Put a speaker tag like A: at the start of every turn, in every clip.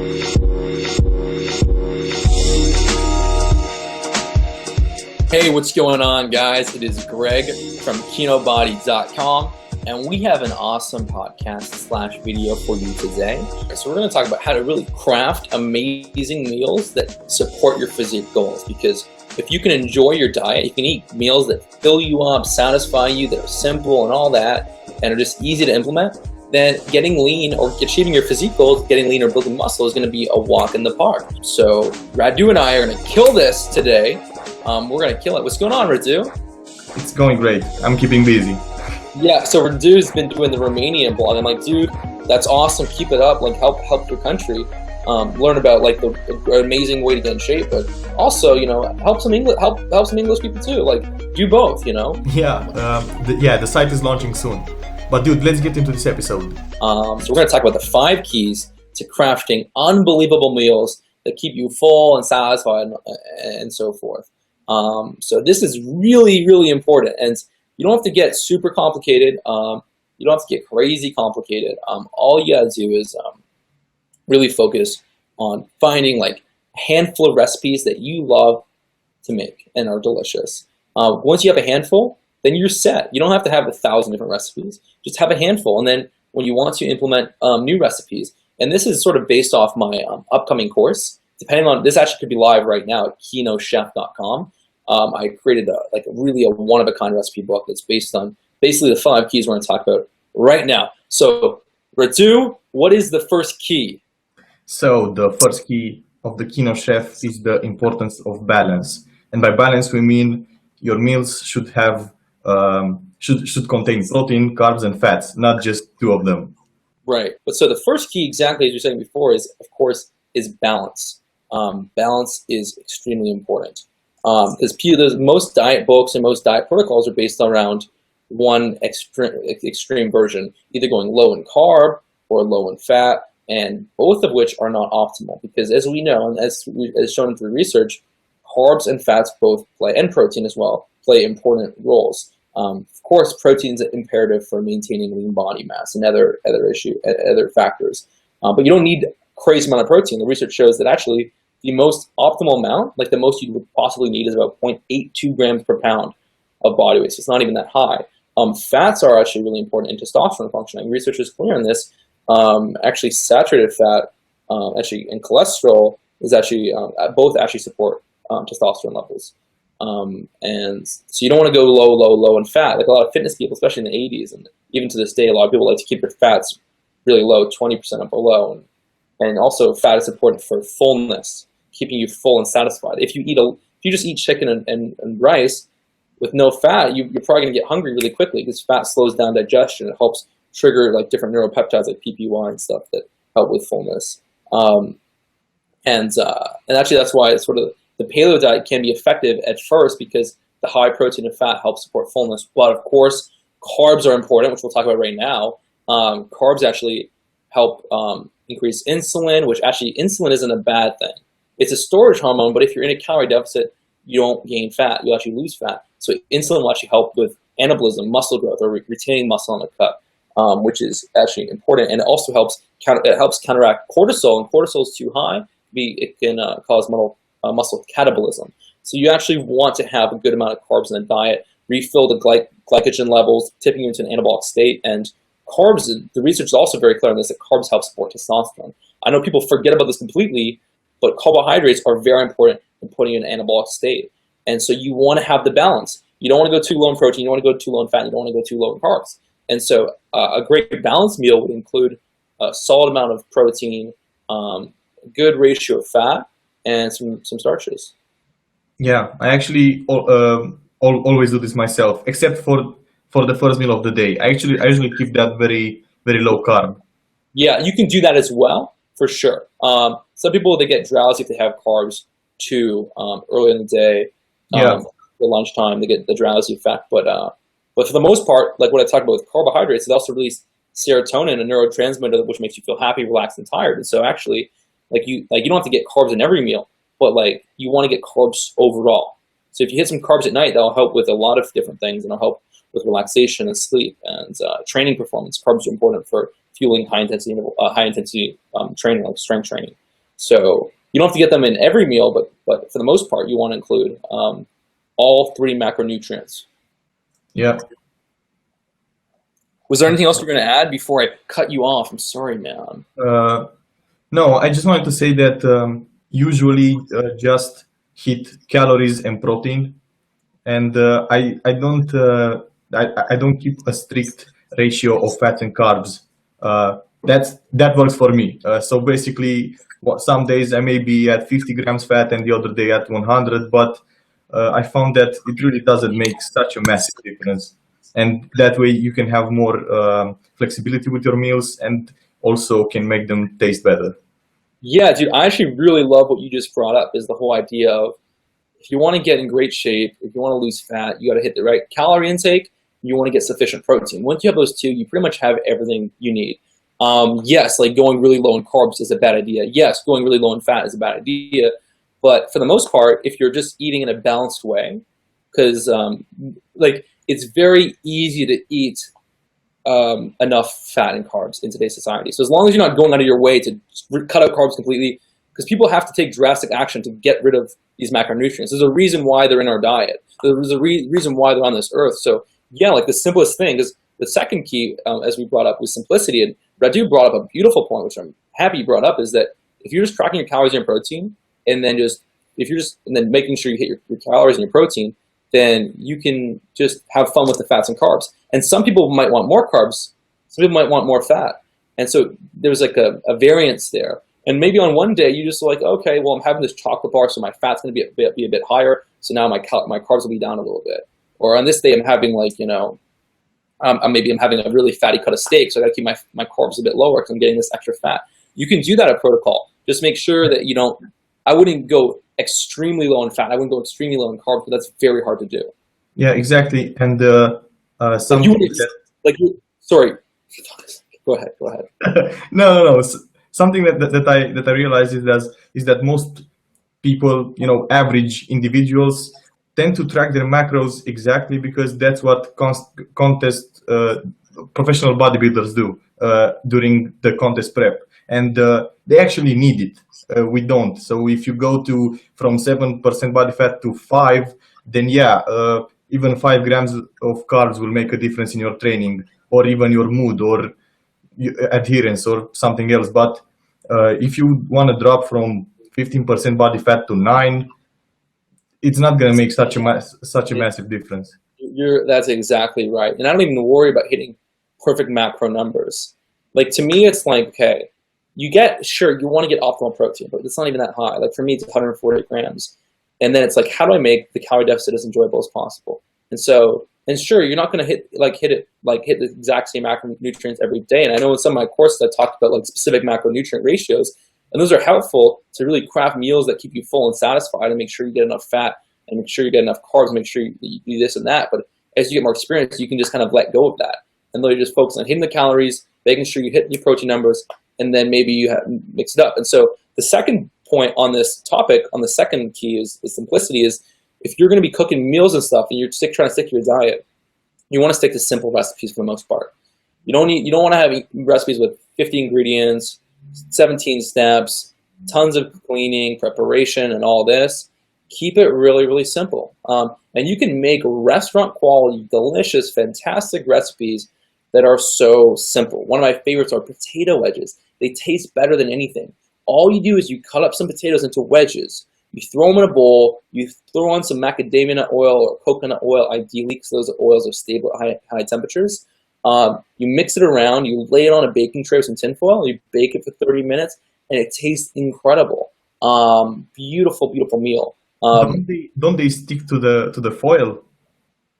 A: Hey, what's going on, guys? It is Greg from Kinobody.com, and we have an awesome podcast / video for you today. So we're going to talk about how to really craft amazing meals that support your physique goals, because if you can enjoy your diet, you can eat meals that fill you up, satisfy you, that are simple and all that, and are just easy to implement, then getting lean or achieving your physique goals, getting lean or building muscle is going to be a walk in the park. So Radu and I are going to kill this today. We're going to kill it. What's going on, Radu?
B: It's going great. I'm keeping busy.
A: Yeah, so Radu's been doing the Romanian blog. I'm like, dude, that's awesome. Keep it up. Like, help your country. Learn about like the amazing way to get in shape, but also, help some English people too. Like, do both.
B: Yeah, the site is launching soon. But dude, let's get into this episode.
A: So we're going to talk about the 5 keys to crafting unbelievable meals that keep you full and satisfied and so forth. So this is really, really important, and you don't have to get super complicated. You don't have to get crazy complicated. All you gotta do is really focus on finding like a handful of recipes that you love to make and are delicious. Once you have a handful, then you're set. You don't have to have 1,000 different recipes. Just have a handful, and then when you want to implement new recipes, and this is sort of based off my upcoming course. Depending on, this actually could be live right now at kinochef.com. I created a one-of-a-kind recipe book that's based on basically the 5 keys we're going to talk about right now. So, Ratu, what is the first key?
B: So the first key of the Kino Chef is the importance of balance. And by balance, we mean your meals should have should contain protein, carbs, and fats, not just 2 of them.
A: Right. But so the first key, exactly as you were saying before, is of course balance. Balance is extremely important. Because most diet books and most diet protocols are based around one extreme version, either going low in carb or low in fat, and both of which are not optimal. Because as we know, and as shown through research, carbs and fats both play, and protein as well, play important roles. Of course, protein is imperative for maintaining lean body mass and other factors. But you don't need a crazy amount of protein. The research shows that actually the most optimal amount, like the most you would possibly need, is about 0.82 grams per pound of body weight. So it's not even that high. Fats are actually really important in testosterone functioning. Research is clear on this. Actually, saturated fat, and cholesterol is actually both actually support testosterone levels. And so you don't want to go low in fat. Like a lot of fitness people, especially in the 80s, and even to this day, a lot of people like to keep their fats really low, 20% or below. And also, fat is important for fullness, keeping you full and satisfied. If you just eat chicken and rice with no fat, you're probably going to get hungry really quickly, because fat slows down digestion. It helps trigger like different neuropeptides like PPY and stuff that help with fullness. And actually, that's why it's sort of the paleo diet can be effective at first, because the high protein and fat helps support fullness. But of course, carbs are important, which we'll talk about right now. Carbs actually help increase insulin, which actually insulin isn't a bad thing. It's a storage hormone, but if you're in a calorie deficit, you don't gain fat, you actually lose fat. So insulin will actually help with anabolism, muscle growth, or retaining muscle on the cut, which is actually important. And it also helps counteract cortisol, and cortisol is too high, it can cause muscle catabolism. So you actually want to have a good amount of carbs in the diet, refill the glycogen levels, tipping you into an anabolic state. And carbs, the research is also very clear on this, that carbs help support testosterone. I know people forget about this completely, but carbohydrates are very important in putting you in an anabolic state. And so you want to have the balance. You don't want to go too low in protein, you don't want to go too low in fat, you don't want to go too low in carbs. And so a great balanced meal would include a solid amount of protein, good ratio of fat, and some starches.
B: Yeah, I actually always do this myself, except for the first meal of the day. I usually keep that very, very low carb.
A: Yeah, you can do that as well, for sure. Some people, they get drowsy if they have carbs too early in the day. For lunchtime, they get the drowsy effect. But for the most part, like what I talked about with carbohydrates, it also release serotonin, a neurotransmitter which makes you feel happy, relaxed, and tired. And so actually, you don't have to get carbs in every meal, but like you want to get carbs overall. So if you hit some carbs at night, that'll help with a lot of different things, and it'll help with relaxation and sleep and training performance. Carbs are important for fueling high intensity training, like strength training. So you don't have to get them in every meal, but for the most part, you want to include all 3 macronutrients.
B: Yeah.
A: Was there anything else you're going to add before I cut you off? I'm sorry, man.
B: No, I just wanted to say that usually just hit calories and protein, and I don't keep a strict ratio of fats and carbs. That works for me. So basically, some days I may be at 50 grams fat and the other day at 100, but I found that it really doesn't make such a massive difference. And that way you can have more flexibility with your meals and also can make them taste better.
A: Yeah, dude, I actually really love what you just brought up is the whole idea of if you want to get in great shape, if you want to lose fat, you got to hit the right calorie intake. You want to get sufficient protein. Once you have those 2, you pretty much have everything you need. Yes, like going really low in carbs is a bad idea. Yes, going really low in fat is a bad idea. But for the most part, if you're just eating in a balanced way, because like it's very easy to eat enough fat and carbs in today's society. So as long as you're not going out of your way to cut out carbs completely, because people have to take drastic action to get rid of these macronutrients. There's a reason why they're in our diet. There's a reason why they're on this earth. So yeah, like the simplest thing is the second key, as we brought up, was simplicity. And Radu brought up a beautiful point, which I'm happy you brought up, is that if you're just tracking your calories and your protein, and then making sure you hit your calories and your protein, then you can just have fun with the fats and carbs. And some people might want more carbs, some people might want more fat. And so there's like a variance there. And maybe on one day you just like, okay, well, I'm having this chocolate bar, so my fat's going to be a bit higher, so now my carbs will be down a little bit. Or on this day I'm having like, maybe I'm having a really fatty cut of steak, so I got to keep my carbs a bit lower because I'm getting this extra fat. You can do that at protocol. Just make sure that you don't. I wouldn't go extremely low in fat. I wouldn't go extremely low in carbs, but that's very hard to do.
B: Yeah, exactly. And
A: sorry. Go ahead.
B: No. Something that I realize is that most people, average individuals, tend to track their macros exactly because that's what contest professional bodybuilders do during the contest prep, and they actually need it. We don't. So if you go from 7% body fat to 5, then even 5 grams of carbs will make a difference in your training, or even your mood, or adherence, or something else. But if you want to drop from 15% body fat to 9, it's not going to make such a massive difference.
A: That's exactly right. And I don't even worry about hitting perfect macro numbers. Like, to me, it's like, okay, you want to get optimal protein, but it's not even that high. Like for me, it's 140 grams. And then it's like, how do I make the calorie deficit as enjoyable as possible? And sure, you're not going to hit the exact same macronutrients every day. And I know in some of my courses I talked about like specific macronutrient ratios, and those are helpful to really craft meals that keep you full and satisfied, and make sure you get enough fat, and make sure you get enough carbs, make sure you do this and that. But as you get more experience, you can just kind of let go of that and literally just focus on hitting the calories, making sure you hit your protein numbers, and then maybe you mix it up. And so the second point on this topic, on the second key is simplicity. Is if you're going to be cooking meals and stuff, and you're trying to stick to your diet, you want to stick to simple recipes for the most part. You don't want to have recipes with 50 ingredients, 17 steps, tons of cleaning, preparation, and all this. Keep it really, really simple. And you can make restaurant quality, delicious, fantastic recipes that are so simple. One of my favorites are potato wedges. They taste better than anything. All you do is you cut up some potatoes into wedges. You throw them in a bowl. You throw on some macadamia nut oil or coconut oil, ideally, because those oils are stable at high temperatures. You mix it around. You lay it on a baking tray with some tin foil. You bake it for 30 minutes, and it tastes incredible. Beautiful, beautiful meal.
B: Don't they stick to the foil?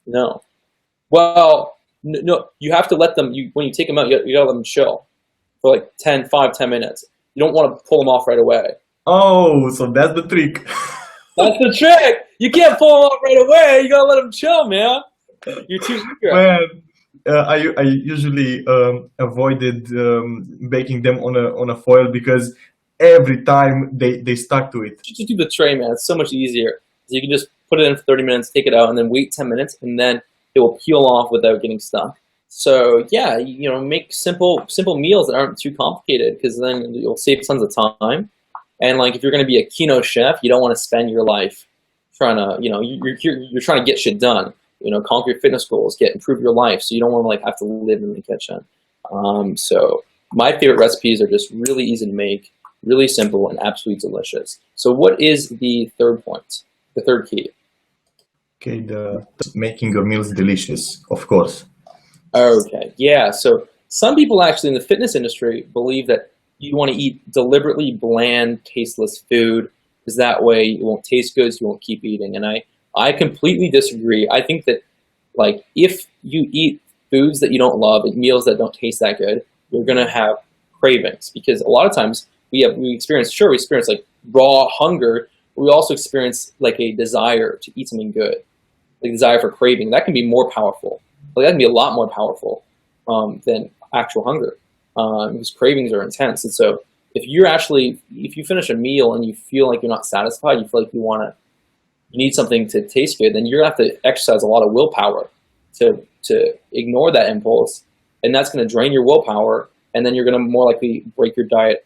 A: No. Well, no. You have to let them. When you take them out, you gotta let them chill for like 10 minutes. You don't want to pull them off right away.
B: Oh, so that's the trick.
A: That's the trick. You can't pull them off right away. You gotta let them chill, man. You're too eager.
B: Man, I usually avoided baking them on a foil because every time they stuck to it.
A: Just do the tray, man. It's so much easier. So you can just put it in for 30 minutes, take it out, and then wait 10 minutes, and then it will peel off without getting stuck. So yeah, make simple meals that aren't too complicated, because then you'll save tons of time. And like if you're going to be a Kino chef, you don't want to spend your life trying to, you're trying to get shit done. Conquer your fitness goals, improve your life. So you don't want to like have to live in the kitchen. So my favorite recipes are just really easy to make, really simple, and absolutely delicious. So what is the third point? The third key?
B: Okay, the making your meals delicious, of course.
A: Okay, yeah. So some people actually in the fitness industry believe that you want to eat deliberately bland, tasteless food, because that way it won't taste good, so you won't keep eating. And I completely disagree. I think that like if you eat foods that you don't love, meals that don't taste that good, you're gonna have cravings, because a lot of times we experience like raw hunger, but we also experience like a desire to eat something good, like desire for craving. That can be more powerful. Like that can be a lot more powerful than actual hunger, because cravings are intense. And so if you finish a meal and you feel like you're not satisfied, you feel like you need something to taste good, then you're gonna have to exercise a lot of willpower to ignore that impulse, and that's gonna drain your willpower, and then you're gonna more likely break your diet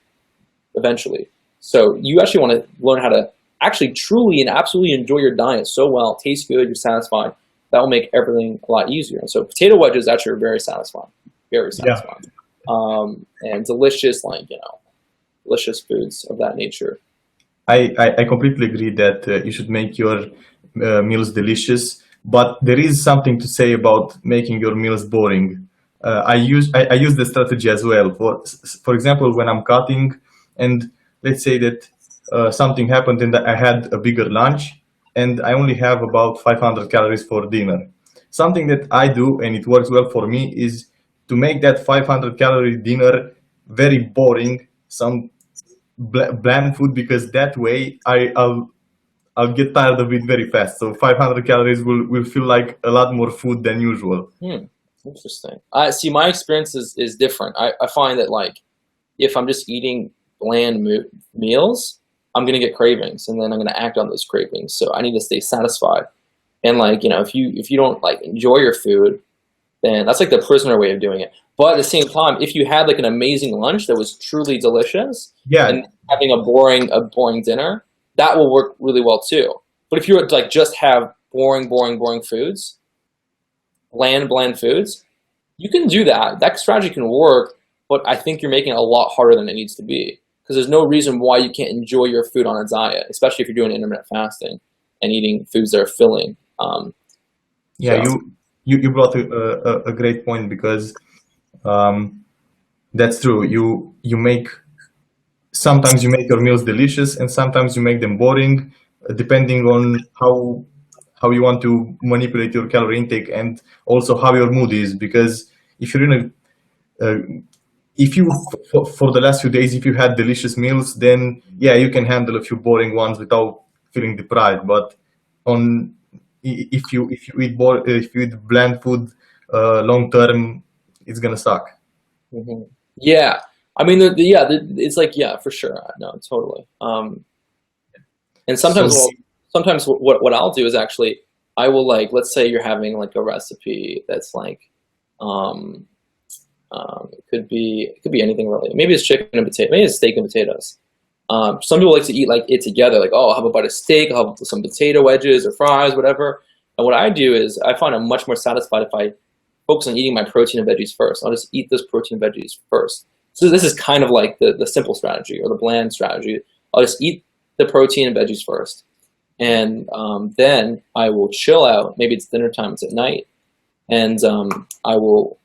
A: eventually. So you actually want to learn how to actually truly and absolutely enjoy your diet so well, taste good, you're satisfied. That will make everything a lot easier. And so potato wedges actually are very satisfying, very satisfying, and delicious, delicious foods of that nature.
B: I completely agree that you should make your meals delicious, but there is something to say about making your meals boring. I use the strategy as well. For example, when I'm cutting, and let's say that something happened and I had a bigger lunch, and I only have about 500 calories for dinner. Something that I do, and it works well for me, is to make that 500 calorie dinner very boring, some bland food, because that way I'll get tired of it very fast. So 500 calories will feel like a lot more food than usual.
A: Interesting. I see. My experience is different. I find that like if I'm just eating bland meals, I'm gonna get cravings, and then I'm gonna act on those cravings. So I need to stay satisfied. And like if you don't like enjoy your food, then that's like the prisoner way of doing it. But at the same time, if you had like an amazing lunch that was truly delicious, and having a boring dinner, that will work really well too. But if you were to like just have boring foods, bland foods, you can do that. That strategy can work, but I think you're making it a lot harder than it needs to be, because there's no reason why you can't enjoy your food on a diet, especially if you're doing intermittent fasting and eating foods that are filling.
B: You brought a great point, because that's true. Sometimes you make your meals delicious, and sometimes you make them boring, depending on how you want to manipulate your calorie intake, and also how your mood is. Because if you're in for the last few days, if you had delicious meals, then you can handle a few boring ones without feeling deprived. But if you eat bland food long term, it's gonna suck.
A: Mm-hmm. Yeah, I mean, it's like for sure. No, totally. And sometimes what I'll do is actually I will like, let's say you're having like a recipe that's like it could be anything really. Maybe it's chicken and potato. Maybe it's steak and potatoes. Some people like to eat like it together. Like, oh, I'll have a bite of steak. I'll have some potato wedges or fries, whatever. And what I do is I find I'm much more satisfied if I focus on eating my protein and veggies first. I'll just eat those protein and veggies first. So this is kind of like the simple strategy or the bland strategy. I'll just eat the protein and veggies first, and then I will chill out. Maybe it's dinner time. It's at night, and I will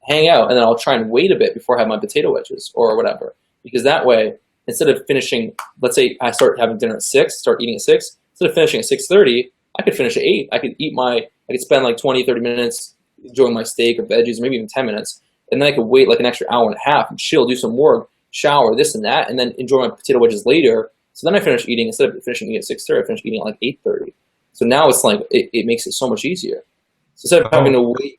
A: hang out, and then I'll try and wait a bit before I have my potato wedges or whatever, because that way, instead of finishing, let's say I start having dinner at 6, start eating at 6, instead of finishing at 6:30, I could finish at 8. I could spend like 20, 30 minutes enjoying my steak or veggies, maybe even 10 minutes, and then I could wait like an extra hour and a half and chill, do some work, shower, this and that, and then enjoy my potato wedges later. So then I finish eating, instead of finishing eating at 6:30, I finish eating at like 8:30. So now it's like, it makes it so much easier. So instead of having to wait,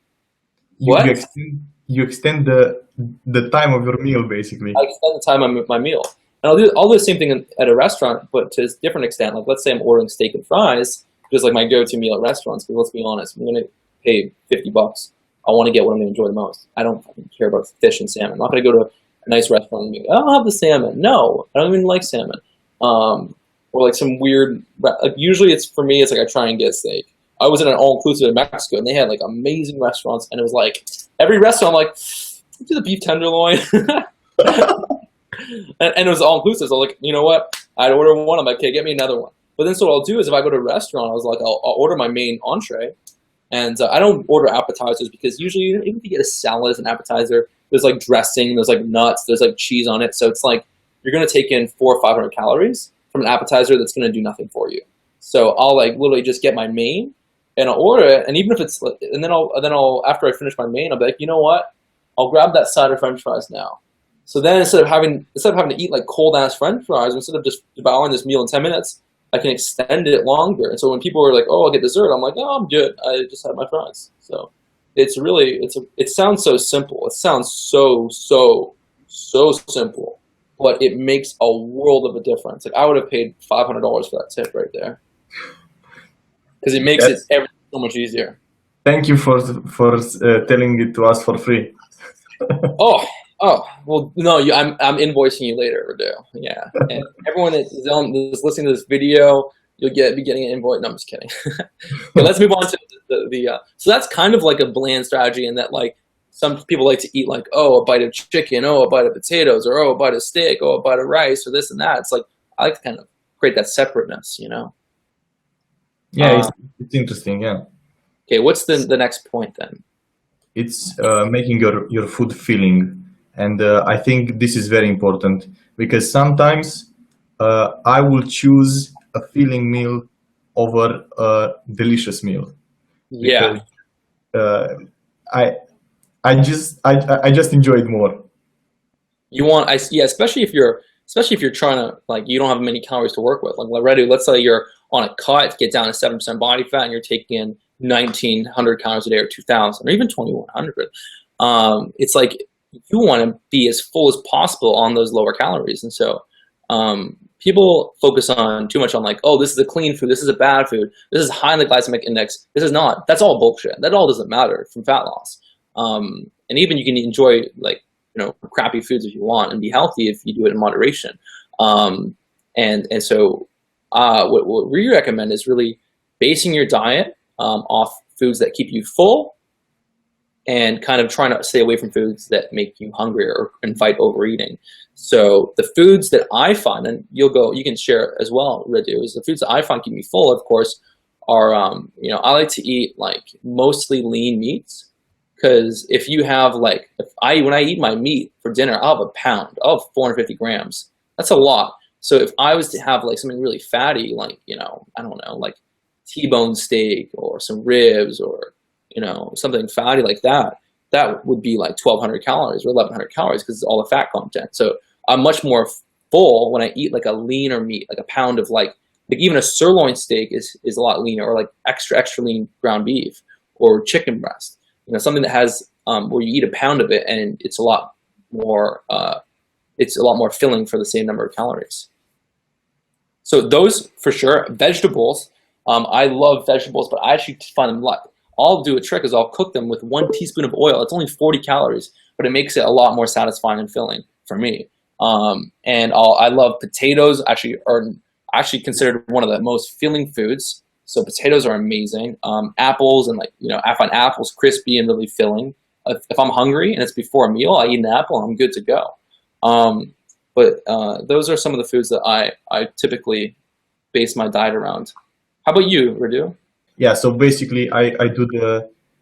B: you extend the time of your meal, basically.
A: I extend the time of my meal. And I'll do the same thing at a restaurant, but to a different extent. Like, let's say I'm ordering steak and fries, just like my go-to meal at restaurants, because let's be honest, I'm going to pay $50. I want to get what I'm going to enjoy the most. I don't fucking care about fish and salmon. I'm not going to go to a nice restaurant and be like, I'll have the salmon. No, I don't even like salmon. or like some weird. Like usually, it's for me. It's like I try and get steak. I was in an all-inclusive in Mexico, and they had like amazing restaurants, and it was like every restaurant, I'm like, do the beef tenderloin, and it was all-inclusive. So like, you know what? I'd order one. I'm like, okay, get me another one. But then so what I'll do is if I go to a restaurant, I was like, I'll order my main entree, and I don't order appetizers because usually even if you get a salad as an appetizer, there's like dressing, there's like nuts, there's like cheese on it. So it's like you're gonna take in 400 or 500 calories from an appetizer that's gonna do nothing for you. So I'll like literally just get my main and I'll order it, and even if it's and then I'll after I finish my main, I'll be like, you know what? I'll grab that side of French fries now. So then instead of having to eat like cold ass French fries, instead of just devouring this meal in 10 minutes, I can extend it longer. And so when people are like, "Oh, I'll get dessert," I'm like, "No, I'm good. I just had my fries." So it's really it sounds so simple. It sounds so simple, but it makes a world of a difference. Like I would have paid $500 for that tip right there because it makes everything so much easier.
B: Thank you for telling it to us for free.
A: Oh, well, no, I'm invoicing you later, Radu. Yeah, and everyone that is listening to this video, you'll be getting an invoice. No, I'm just kidding. Okay, let's move on to the so that's kind of like a bland strategy in that like some people like to eat like, oh, a bite of chicken, oh, a bite of potatoes, or oh, a bite of steak, oh, a bite of rice, or this and that. It's like I like to kind of create that separateness, you know.
B: Yeah, it's interesting. Yeah.
A: Okay, what's the next point then?
B: It's making your food filling, and I think this is very important because sometimes I will choose a filling meal over a delicious meal.
A: Yeah.
B: Because, I just enjoy it more.
A: You want yeah, especially if you're trying to like you don't have many calories to work with. Like already, let's say you're on a cut, get down to 7% body fat, and you're taking in 1,900 calories a day, or 2,000, or even 2,100. It's like you want to be as full as possible on those lower calories, and so people focus on too much on like, oh, this is a clean food, this is a bad food, this is high in the glycemic index, this is not. That's all bullshit. That all doesn't matter from fat loss. And even you can enjoy like crappy foods if you want and be healthy if you do it in moderation. And so what we recommend is really basing your diet off foods that keep you full and kind of trying to stay away from foods that make you hungry or invite overeating. So the foods that I find, and you can share as well, Radu, is the foods that I find keep me full, of course, are, I like to eat like mostly lean meats. Because if you have like, when I eat my meat for dinner, I'll have a pound, I'll have 450 grams. That's a lot. So if I was to have like something really fatty, like, I don't know, like T-bone steak or some ribs or, something fatty like that, that would be like 1,200 calories or 1,100 calories because it's all the fat content. So I'm much more full when I eat like a leaner meat, like a pound of like even a sirloin steak is a lot leaner, or like extra lean ground beef or chicken breast. Something that has where you eat a pound of it and it's a lot more filling for the same number of calories. So those for sure. Vegetables, I love vegetables, but I actually find them like, I'll do a trick is I'll cook them with 1 teaspoon of oil. It's only 40 calories, but it makes it a lot more satisfying and filling for me. And I love potatoes. Actually, are considered one of the most filling foods. So potatoes are amazing. Apples, and I find apples crispy and really filling. If I'm hungry and it's before a meal, I eat an apple and I'm good to go. But those are some of the foods that I typically base my diet around. How about you, Radu?
B: Yeah, so basically I do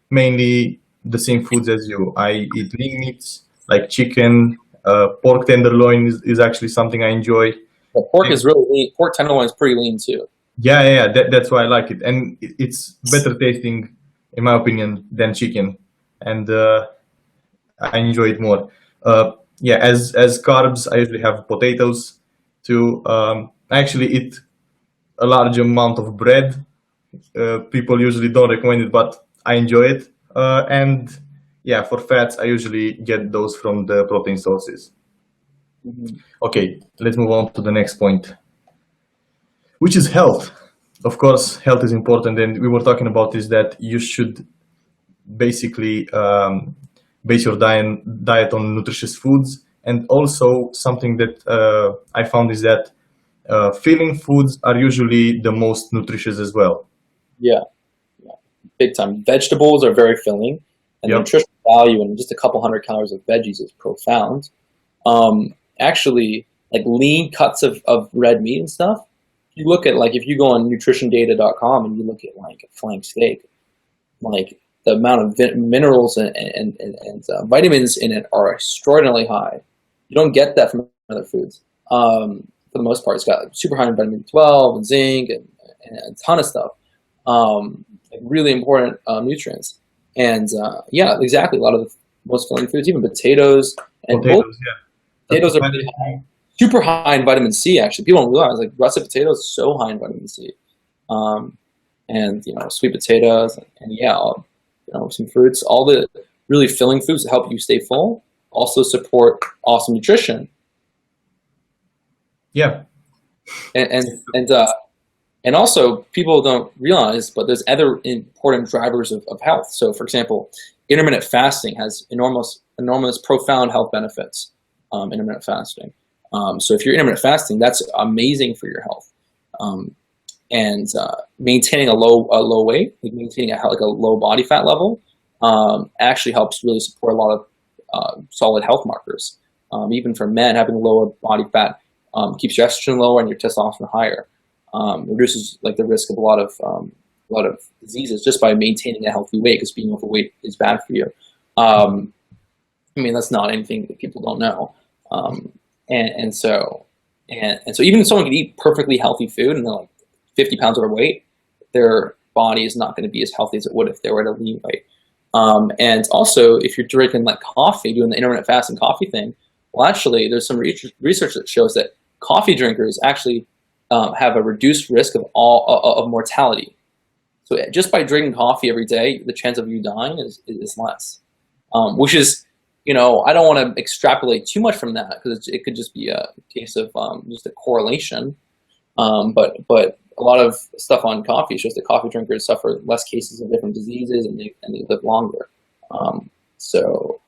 B: mainly the same foods as you. I eat lean meats like chicken, pork tenderloin is actually something I enjoy.
A: Well, pork is really lean. Pork tenderloin is pretty lean too.
B: Yeah, that's why I like it, and it's better tasting, in my opinion, than chicken, and I enjoy it more. Yeah, as carbs, I usually have potatoes too. I actually eat a large amount of bread. People usually don't recommend it, but I enjoy it. And yeah, for fats, I usually get those from the protein sources. Mm-hmm. Okay, let's move on to the next point, which is health. Of course, health is important, and we were talking about this, that you should basically base your diet on nutritious foods. And also something that I found is that filling foods are usually the most nutritious as well.
A: Yeah, yeah, big time. Vegetables are very filling, and the
B: Yep.
A: nutritional value in just a couple hundred calories of veggies is profound. Actually, like lean cuts of red meat and stuff. You look at like if you go on nutritiondata.com and you look at like a flank steak, like the amount of minerals and vitamins in it are extraordinarily high. You don't get that from other foods. For the most part, it's got super high in vitamin 12 and zinc and a ton of stuff. Like really important nutrients. And yeah, exactly. A lot of the most filling foods, even potatoes and
B: Potatoes, yeah.
A: potatoes are really high, super high in vitamin C. Actually, people don't realize like russet potatoes are so high in vitamin C. And sweet potatoes and yeah, some fruits, all the really filling foods that help you stay full, also support awesome nutrition.
B: Yeah.
A: And also people don't realize, but there's other important drivers of health. So for example, intermittent fasting has enormous profound health benefits. Intermittent fasting. So if you're intermittent fasting, that's amazing for your health. And maintaining a low weight, like maintaining a low body fat level, actually helps really support a lot of solid health markers. Even for men, having lower body fat keeps your estrogen lower and your testosterone higher. Reduces like the risk of a lot of diseases just by maintaining a healthy weight, because being overweight is bad for you. I mean, that's not anything that people don't know. And so even if someone can eat perfectly healthy food and they're like 50 pounds overweight, their body is not going to be as healthy as it would if they were at a lean weight. And also, if you're drinking like coffee, doing the intermittent fasting coffee thing, well, actually, there's some research that shows that coffee drinkers actually have a reduced risk of mortality. So just by drinking coffee every day, the chance of you dying is less. Which is, I don't want to extrapolate too much from that, because it could just be a case of just a correlation. But a lot of stuff on coffee shows that coffee drinkers suffer less cases of different diseases and they live longer. So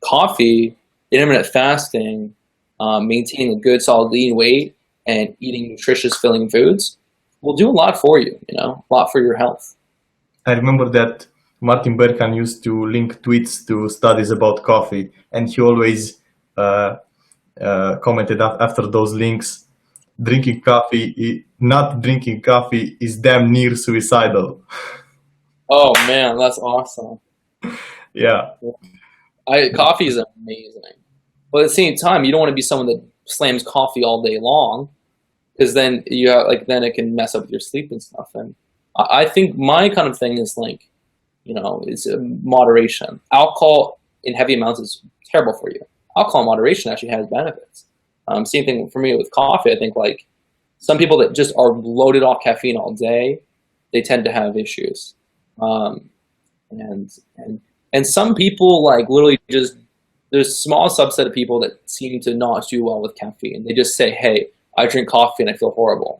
A: coffee, intermittent fasting, maintaining a good solid lean weight, and eating nutritious filling foods will do a lot for you, a lot for your health.
B: I remember that Martin Berkhan used to link tweets to studies about coffee, and he always commented after those links, not drinking coffee is damn near suicidal.
A: Oh man, that's awesome.
B: Yeah.
A: Coffee is amazing. But at the same time, you don't want to be someone that slams coffee all day long, because then then it can mess up with your sleep and stuff. And I think my kind of thing is like, it's moderation. Alcohol in heavy amounts is terrible for you. Alcohol in moderation actually has benefits. Same thing for me with coffee. I think like some people that just are loaded off caffeine all day, they tend to have issues. And some people like literally just, there's a small subset of people that seem to not do well with caffeine. They just say, hey, I drink coffee and I feel horrible.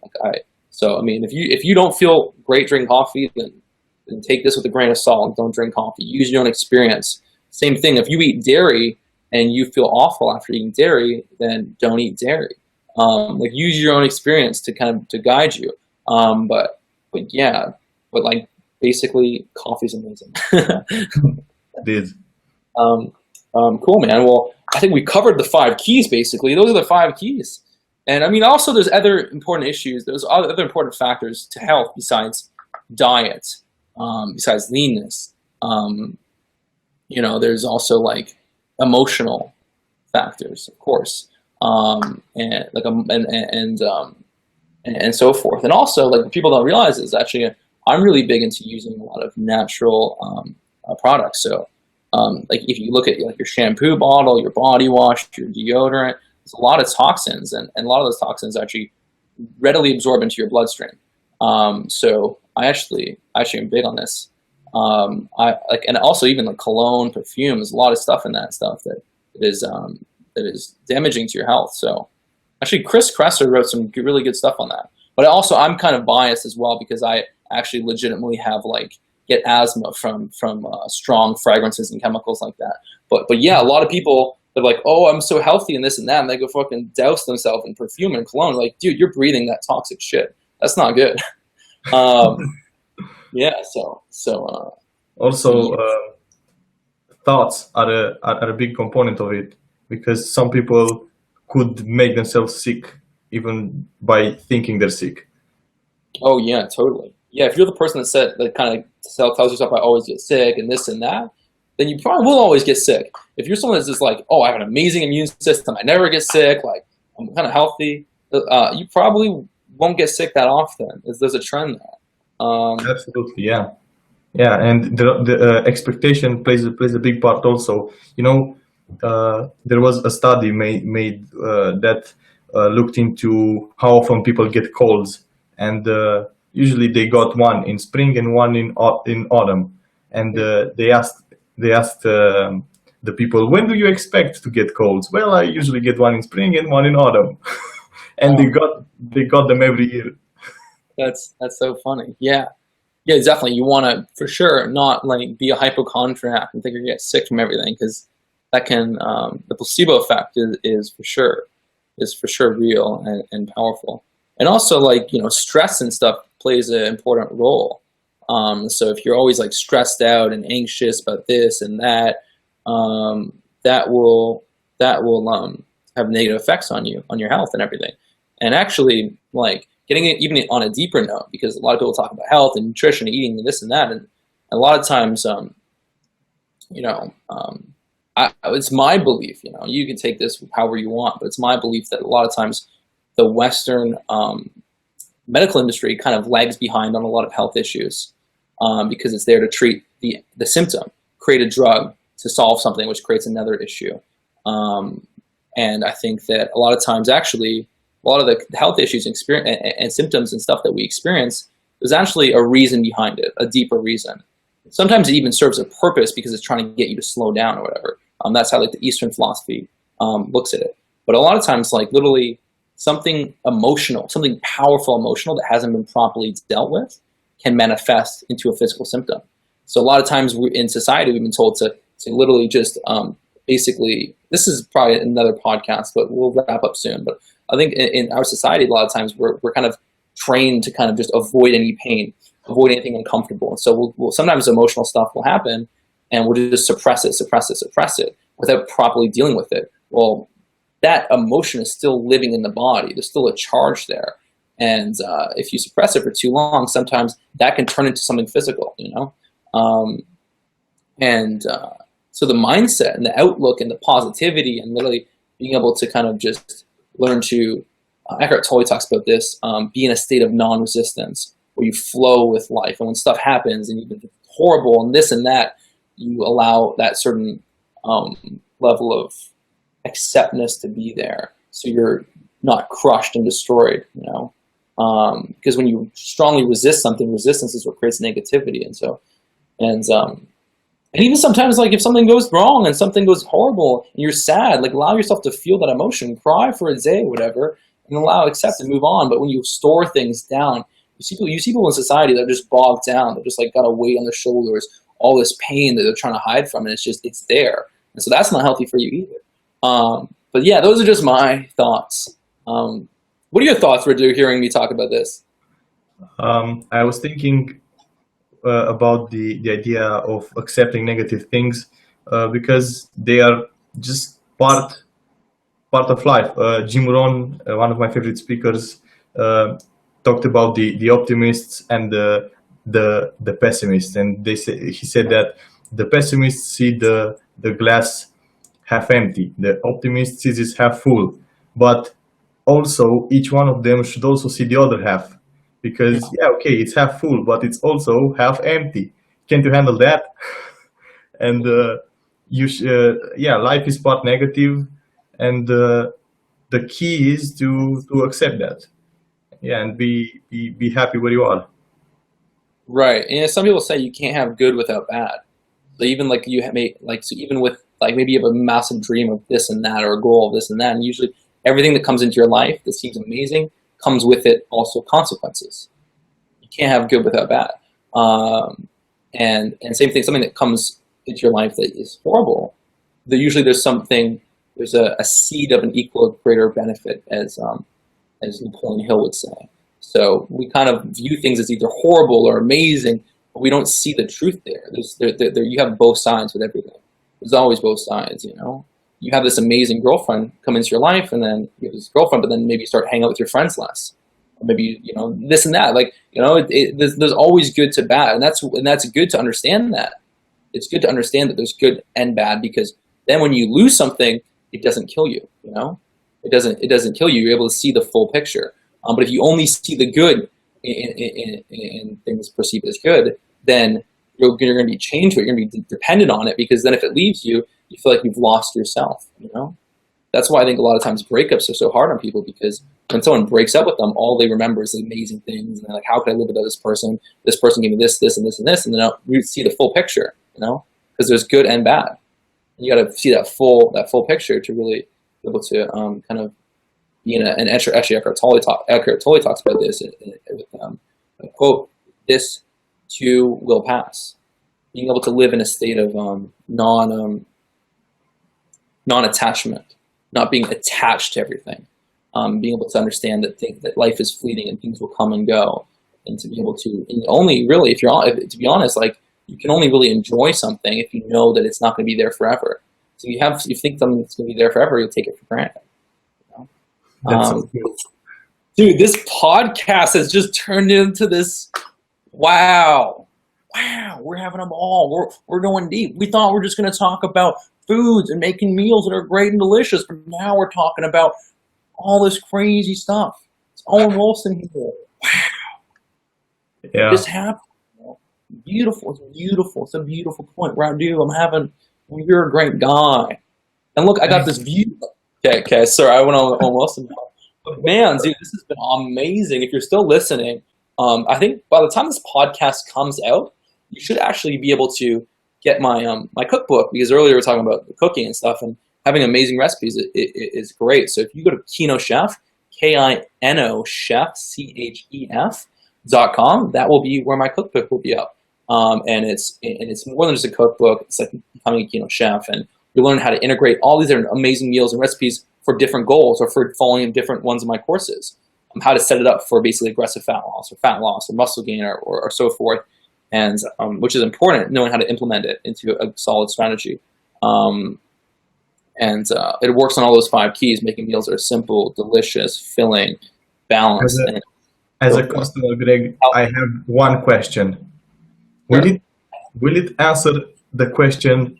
A: So I mean, if you don't feel great drinking coffee, then take this with a grain of salt. Don't drink coffee. Use your own experience. Same thing. If you eat dairy and you feel awful after eating dairy, then don't eat dairy. Use your own experience to guide you. But like basically, coffee's amazing.
B: It is.
A: Cool, man. Well, I think we covered the 5 keys, basically. Those are the 5 keys. And I mean, also there's other important issues. There's other important factors to health besides diet, besides leanness. There's also like emotional factors, of course, and so forth. And also, like, what people don't realize is actually I'm really big into using a lot of natural products. So like if you look at like your shampoo bottle, your body wash, your deodorant, there's a lot of toxins, and a lot of those toxins actually readily absorb into your bloodstream. So I actually am big on this. And also even like cologne, perfumes, a lot of stuff in that stuff that is damaging to your health. So actually, Chris Kresser wrote some really good stuff on that. But also, I'm kind of biased as well, because I actually legitimately get asthma from strong fragrances and chemicals like that. But yeah, a lot of people they're like, oh, I'm so healthy and this and that, and they go fucking douse themselves in perfume and cologne. Like, dude, you're breathing that toxic shit. That's not good. Yeah.
B: Also,
A: Yeah.
B: thoughts are a big component of it, because some people could make themselves sick even by thinking they're sick.
A: Oh yeah, totally. Yeah, if you're the person that said that kind of tells yourself I always get sick and this and that, then you probably will always get sick. If you're someone that's just like, oh, I have an amazing immune system, I never get sick, like I'm kind of healthy, you probably won't get sick that often. There's a trend there.
B: Absolutely, yeah. Yeah, and the expectation plays a big part also. You know, there was a study made that looked into how often people get colds, and usually they got one in spring and one in autumn. And they asked the people, when do you expect to get colds? Well, I usually get one in spring and one in autumn, and
A: Um,
B: they got them every year.
A: that's so funny. Yeah. Yeah, definitely. You want to, for sure, not like be a hypochondriac and think you're gonna get sick from everything, because that can the placebo effect is for sure real and powerful. And also, like, stress and stuff plays an important role. So if you're always like stressed out and anxious about this and that, that will have negative effects on you, on your health and everything. And actually, like, getting it even on a deeper note, because a lot of people talk about health and nutrition, and eating and this and that, and a lot of times, you know, um, it's my belief. You can take this however you want, but it's my belief that a lot of times the Western medical industry kind of lags behind on a lot of health issues, because it's there to treat the symptom, create a drug to solve something, which creates another issue. And I think that a lot of times, actually, a lot of the health issues and symptoms and stuff that we experience, there's actually a reason behind it, a deeper reason. Sometimes it even serves a purpose because it's trying to get you to slow down or whatever. That's how, like, the Eastern philosophy looks at it. But a lot of times, like, literally something emotional, something powerful emotional that hasn't been properly dealt with can manifest into a physical symptom. So a lot of times in society, we've been told to literally just basically, this is probably another podcast, but we'll wrap up soon. But I think in our society, a lot of times we're kind of trained to kind of just avoid any pain, avoid anything uncomfortable. And so we'll sometimes emotional stuff will happen, and we'll just suppress it without properly dealing with it. Well, that emotion is still living in the body. There's still a charge there. And if you suppress it for too long, sometimes that can turn into something physical, So the mindset and the outlook and the positivity and literally being able to kind of just learn to, Eckhart Tolle talks about this, be in a state of non-resistance, where you flow with life. And when stuff happens and you've been horrible and this and that, you allow that certain level of acceptance to be there. So you're not crushed and destroyed, because when you strongly resist something, resistance is what creates negativity. And even sometimes, like, if something goes wrong and something goes horrible and you're sad, like, allow yourself to feel that emotion, cry for a day, whatever, and accept and move on. But when you store things down, you see people in society that are just bogged down. They're just like got a weight on their shoulders, all this pain that they're trying to hide from, and it's there. And so that's not healthy for you either. But yeah, those are just my thoughts. What are your thoughts, Radu, hearing me talk about this?
B: I was thinking about the idea of accepting negative things, because they are just part of life. Jim Rohn, one of my favorite speakers, talked about the optimists and the pessimists, and he said that the pessimists see the glass half empty, the optimist sees it half full, but also each one of them should also see the other half, because okay, it's half full, but it's also half empty. Can't you handle that? And life is part negative, and the key is to accept that, and be happy where you are.
A: Right. And some people say you can't have good without bad. So even like so even with, like, maybe you have a massive dream of this and that, or a goal of this and that, and usually everything that comes into your life that seems amazing comes with it also consequences. You can't have good without bad. And same thing, something that comes into your life that is horrible, usually there's something there's a seed of an equal or greater benefit, as Napoleon Hill would say. So we kind of view things as either horrible or amazing, but we don't see the truth there. You have both sides with everything. There's always both sides, you know. You have this amazing girlfriend come into your life, and then you have this girlfriend, but then maybe you start hanging out with your friends less. Or maybe, you know, this and that. Like, you know, there's always good to bad, and that's good to understand that. It's good to understand that there's good and bad, because then when you lose something, it doesn't kill you, you know? It doesn't kill you. You're able to see the full picture. But if you only see the good in things perceived as good, then you're going to be chained to it. You're going to be dependent on it, because then if it leaves you, you feel like you've lost yourself, you know? That's why I think a lot of times breakups are so hard on people, because when someone breaks up with them, all they remember is the amazing things. And they're like, how can I live without this person? This person gave me this, this, and this, and this. And then you see the full picture, you know? Because there's good and bad. And you got to see that full picture to really be able to kind of be in and actually Eckhart Tolle talks about this with a quote, "This too will pass." Being able to live in a state of non-attachment, not being attached to everything, being able to understand that life is fleeting and things will come and go, and to be able to only really, to be honest, like, you can only really enjoy something if you know that it's not going to be there forever. So you think something's going to be there forever, you'll take it for granted. You know? Dude, this podcast has just turned into this. Wow, we're having them all. We're going deep. We thought we were just going to talk about foods and making meals that are great and delicious, but now we're talking about all this crazy stuff. It's Owen Wilson here. Wow.
B: Yeah.
A: This happened. Beautiful. It's beautiful. It's a beautiful point. Right, dude, you're a great guy. And look, I got this view. Okay, sorry, I went on Owen Wilson now. But man, dude, this has been amazing. If you're still listening, I think by the time this podcast comes out, you should actually be able to get my my cookbook, because earlier we were talking about the cooking and stuff, and having amazing recipes is great. So if you go to Kino Chef, Kino Chef, CHEF.com, that will be where my cookbook will be up. And it's more than just a cookbook. It's like becoming a Kino Chef, and you learn how to integrate all these different amazing meals and recipes for different goals, or for following different ones of my courses. How to set it up for basically aggressive fat loss or muscle gain or so forth, and which is important, knowing how to implement it into a solid strategy. And it works on all those 5 keys, making meals that are simple, delicious, filling, balanced.
B: As a customer, Greg, I have one question.
A: Sure.
B: Will it answer the question,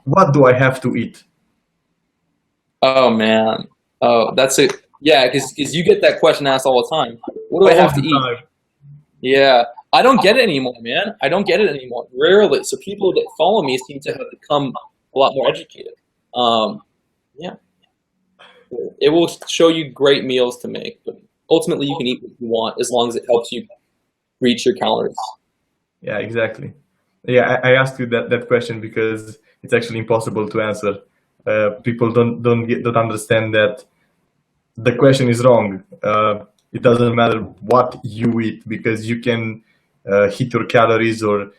B: what do I have to eat?
A: Oh man, that's it. Yeah, because you get that question asked all the time. What do I have to eat? Yeah, I don't get it anymore, man. I don't get it anymore. Rarely. So people that follow me seem to have become a lot more educated. Yeah, it will show you great meals to make, but ultimately you can eat what you want as long as it helps you reach your calories.
B: Yeah, exactly. Yeah, I asked you that question because it's actually impossible to answer. People don't understand that the question is wrong. It doesn't matter what you eat, because you can hit your calories or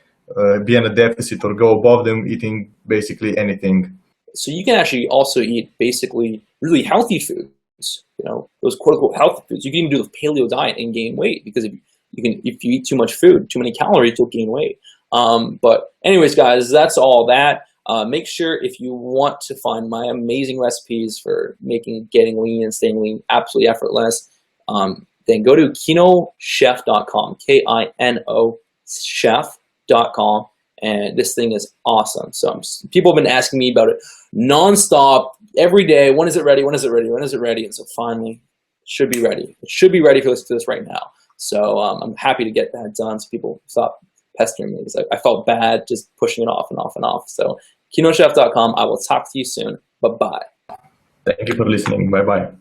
B: be in a deficit or go above them eating basically anything.
A: So you can actually also eat basically really healthy foods, you know, those quote unquote healthy foods. You can even do the paleo diet and gain weight, because if you eat too much food, too many calories, you'll gain weight. But anyways, guys, that's all that. Make sure, if you want to find my amazing recipes for getting lean and staying lean absolutely effortless, then go to kinochef.com, Kino chef.com, and this thing is awesome. So people have been asking me about it nonstop every day. When is it ready? When is it ready? When is it ready? And so finally, it should be ready. It should be ready for this right now. So I'm happy to get that done, so people stop pestering me, because I felt bad just pushing it off and off and off. So kinochef.com. I will talk to you soon. Bye-bye.
B: Thank you for listening. Bye-bye.